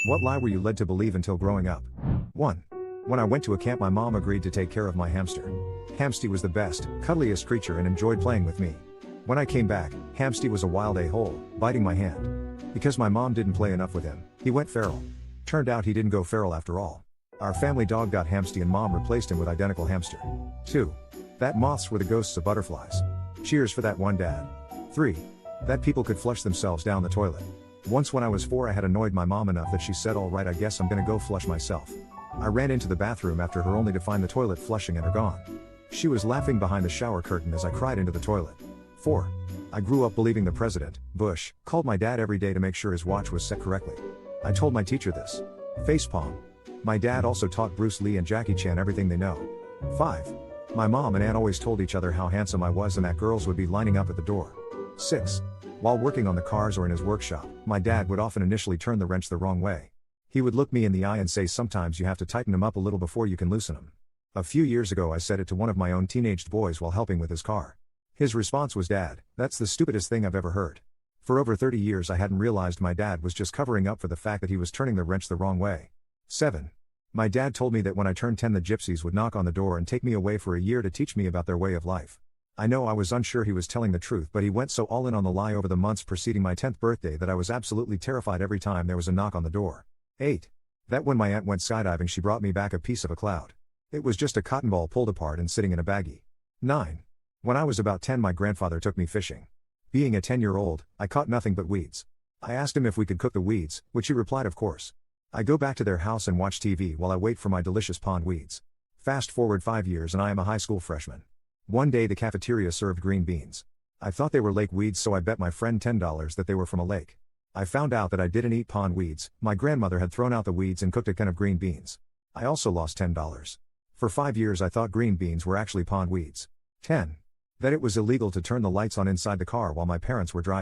What lie were you led to believe until growing up? 1. When I went to a camp, my mom agreed to take care of my hamster. Hamsty was the best, cuddliest creature and enjoyed playing with me. When I came back, Hamsty was a wild a-hole, biting my hand. Because my mom didn't play enough with him, he went feral. Turned out he didn't go feral after all. Our family dog got Hamsty and mom replaced him with identical hamster. 2. That moths were the ghosts of butterflies. Cheers for that one, Dad. 3. That people could flush themselves down the toilet. Once when I was 4, I had annoyed my mom enough that she said, "Alright, I guess I'm gonna go flush myself." I ran into the bathroom after her only to find the toilet flushing and her gone. She was laughing behind the shower curtain as I cried into the toilet. 4. I grew up believing the president, Bush, called my dad every day to make sure his watch was set correctly. I told my teacher this. Facepalm. My dad also taught Bruce Lee and Jackie Chan everything they know. 5. My mom and aunt always told each other how handsome I was and that girls would be lining up at the door. 6. While working on the cars or in his workshop, my dad would often initially turn the wrench the wrong way. He would look me in the eye and say, "Sometimes you have to tighten them up a little before you can loosen them." A few years ago I said it to one of my own teenaged boys while helping with his car. His response was, "Dad, that's the stupidest thing I've ever heard." For over 30 years I hadn't realized my dad was just covering up for the fact that he was turning the wrench the wrong way. 7. My dad told me that when I turned 10 the gypsies would knock on the door and take me away for a year to teach me about their way of life. I know I was unsure he was telling the truth, but he went so all in on the lie over the months preceding my 10th birthday that I was absolutely terrified every time there was a knock on the door. 8. That when my aunt went skydiving she brought me back a piece of a cloud. It was just a cotton ball pulled apart and sitting in a baggie. 9. When I was about 10 my grandfather took me fishing. Being a 10-year-old, I caught nothing but weeds. I asked him if we could cook the weeds, which he replied of course. I go back to their house and watch TV while I wait for my delicious pond weeds. Fast forward 5 years and I am a high school freshman. One day the cafeteria served green beans. I thought they were lake weeds, so I bet my friend $10 that they were from a lake. I found out that I didn't eat pond weeds. My grandmother had thrown out the weeds and cooked a can of green beans. I also lost $10. For 5 years I thought green beans were actually pond weeds. 10. That it was illegal to turn the lights on inside the car while my parents were driving.